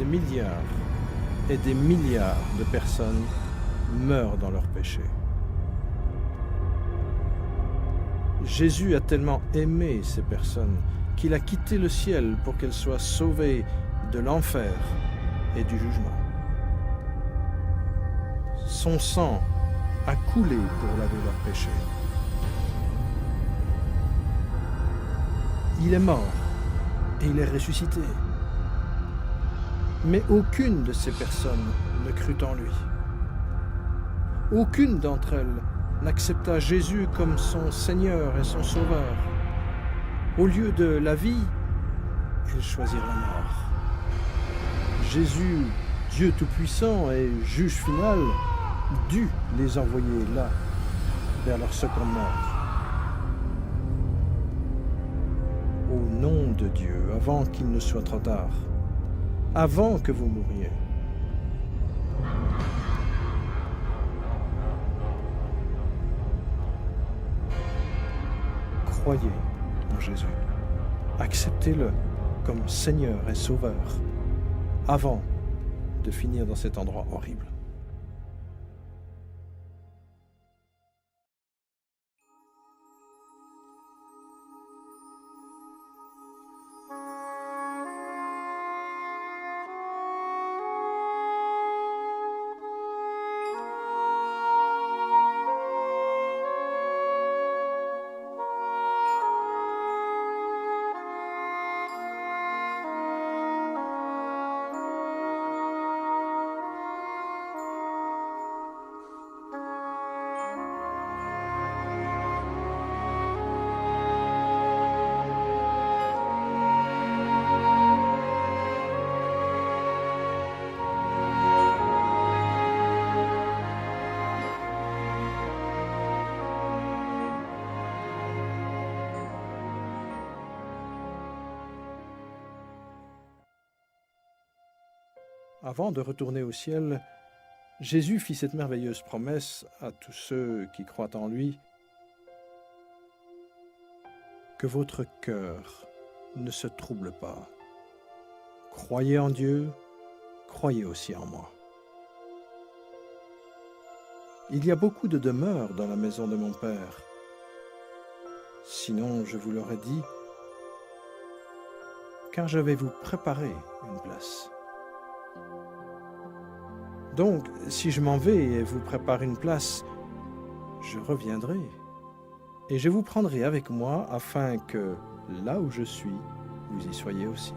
milliards et des milliards de personnes meurent dans leurs péchés. Jésus a tellement aimé ces personnes qu'il a quitté le ciel pour qu'elles soient sauvées de l'enfer et du jugement. Son sang a coulé pour laver leurs péchés. Il est mort et il est ressuscité. Mais aucune de ces personnes ne crut en lui. Aucune d'entre elles n'accepta Jésus comme son Seigneur et son Sauveur. Au lieu de la vie, ils choisirent la mort. Jésus, Dieu Tout-Puissant et juge final, dut les envoyer là, vers leur seconde mort. Au nom de Dieu, avant qu'il ne soit trop tard, avant que vous mouriez, croyez en Jésus. Acceptez-le comme Seigneur et Sauveur avant de finir dans cet endroit horrible. Avant de retourner au ciel, Jésus fit cette merveilleuse promesse à tous ceux qui croient en lui, que votre cœur ne se trouble pas. Croyez en Dieu, croyez aussi en moi. Il y a beaucoup de demeures dans la maison de mon Père. Sinon, je vous l'aurais dit, car je vais vous préparer une place. Donc, si je m'en vais et vous prépare une place, je reviendrai et je vous prendrai avec moi afin que, là où je suis, vous y soyez aussi.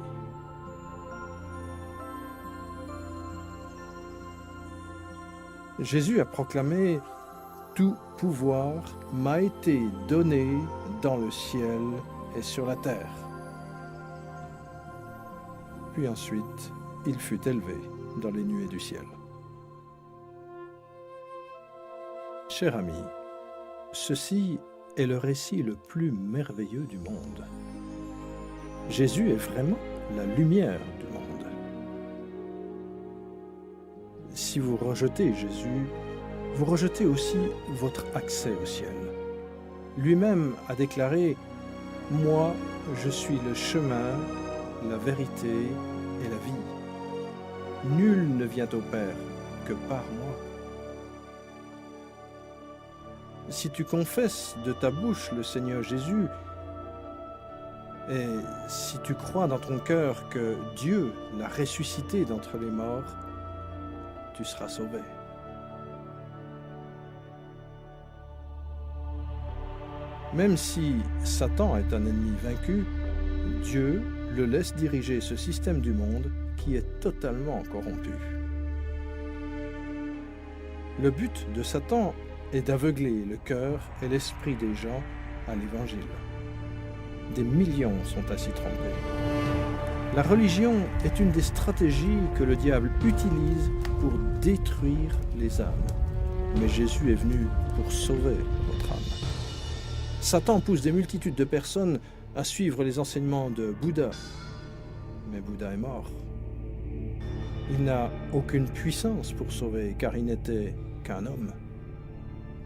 Jésus a proclamé « Tout pouvoir m'a été donné dans le ciel et sur la terre ». Puis ensuite, il fut élevé dans les nuées du ciel. Cher ami, ceci est le récit le plus merveilleux du monde. Jésus est vraiment la lumière du monde. Si vous rejetez Jésus, vous rejetez aussi votre accès au ciel. Lui-même a déclaré « Moi, je suis le chemin, la vérité et la vie. Nul ne vient au Père que par moi. » Si tu confesses de ta bouche le Seigneur Jésus, et si tu crois dans ton cœur que Dieu l'a ressuscité d'entre les morts, tu seras sauvé. Même si Satan est un ennemi vaincu, Dieu le laisse diriger ce système du monde qui est totalement corrompu. Le but de Satan est d'aveugler le cœur et l'esprit des gens à l'Évangile. Des millions sont ainsi trompés. La religion est une des stratégies que le diable utilise pour détruire les âmes. Mais Jésus est venu pour sauver votre âme. Satan pousse des multitudes de personnes à suivre les enseignements de Bouddha. Mais Bouddha est mort. Il n'a aucune puissance pour sauver, car il n'était qu'un homme.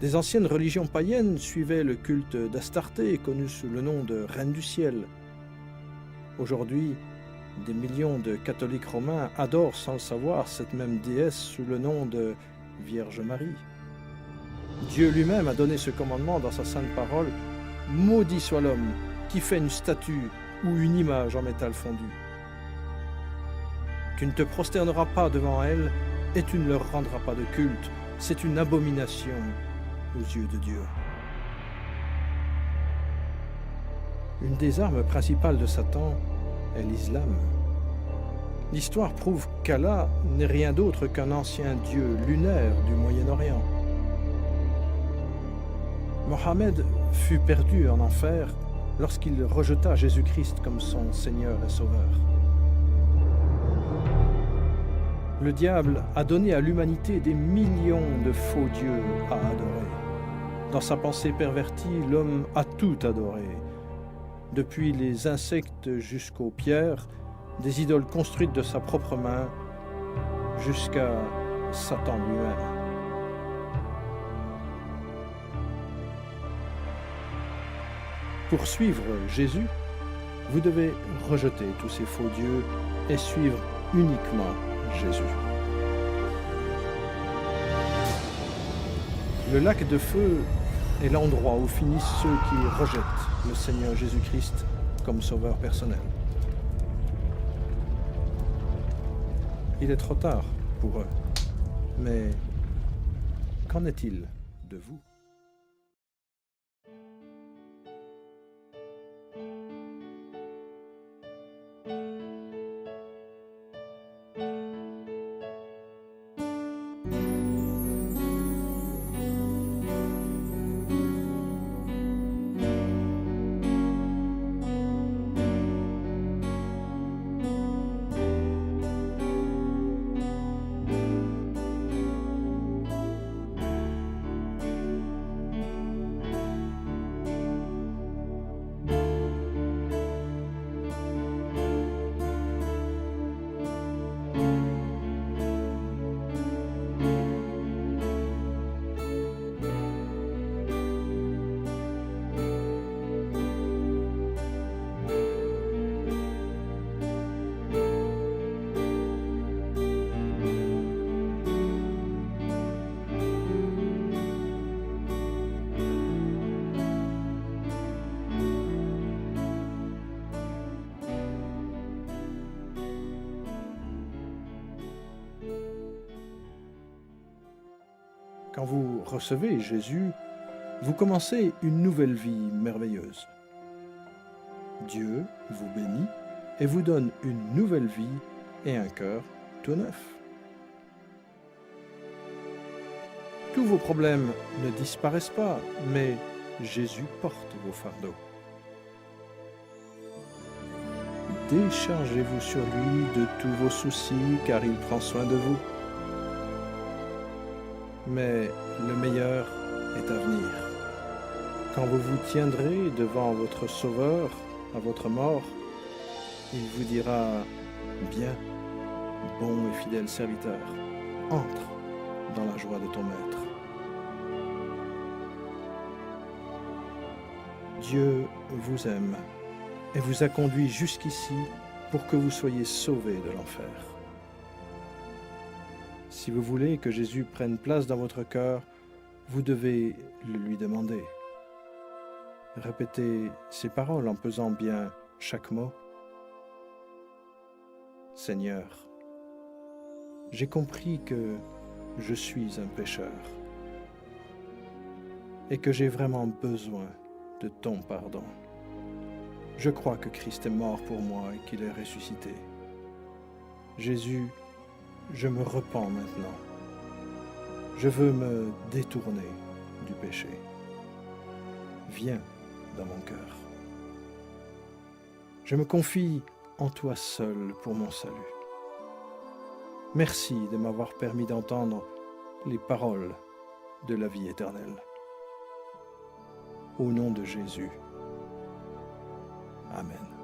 Des anciennes religions païennes suivaient le culte d'Astarté, connu sous le nom de Reine du Ciel. Aujourd'hui, Des millions de catholiques romains adorent sans le savoir cette même déesse sous le nom de Vierge Marie. Dieu lui-même a donné ce commandement dans sa sainte parole: « Maudit soit l'homme qui fait une statue ou une image en métal fondu. Tu ne te prosterneras pas devant elle et tu ne leur rendras pas de culte. C'est une abomination aux yeux de Dieu. » Une des armes principales de Satan est l'islam. L'histoire prouve qu'Allah n'est rien d'autre qu'un ancien dieu lunaire du Moyen-Orient. Mohammed fut perdu en enfer lorsqu'il rejeta Jésus-Christ comme son Seigneur et Sauveur. Le diable a donné à l'humanité des millions de faux dieux à adorer. Dans sa pensée pervertie, l'homme a tout adoré, depuis les insectes jusqu'aux pierres, des idoles construites de sa propre main, jusqu'à Satan lui-même. Pour suivre Jésus, vous devez rejeter tous ces faux dieux et suivre uniquement Jésus. Le lac de feu est l'endroit où finissent ceux qui rejettent le Seigneur Jésus-Christ comme sauveur personnel. Il est trop tard pour eux, mais qu'en est-il de vous ? Quand vous recevez Jésus, vous commencez une nouvelle vie merveilleuse. Dieu vous bénit et vous donne une nouvelle vie et un cœur tout neuf. Tous vos problèmes ne disparaissent pas, mais Jésus porte vos fardeaux. Déchargez-vous sur lui de tous vos soucis, car il prend soin de vous. Mais le meilleur est à venir. Quand vous vous tiendrez devant votre Sauveur à votre mort, il vous dira: « Bien, bon et fidèle serviteur, entre dans la joie de ton Maître. » Dieu vous aime et vous a conduit jusqu'ici pour que vous soyez sauvés de l'enfer. Si vous voulez que Jésus prenne place dans votre cœur, vous devez le lui demander. Répétez ces paroles en pesant bien chaque mot. Seigneur, j'ai compris que je suis un pécheur et que j'ai vraiment besoin de ton pardon. Je crois que Christ est mort pour moi et qu'il est ressuscité. Jésus, je me repens maintenant. Je veux me détourner du péché. Viens dans mon cœur. Je me confie en toi seul pour mon salut. Merci de m'avoir permis d'entendre les paroles de la vie éternelle. Au nom de Jésus. Amen.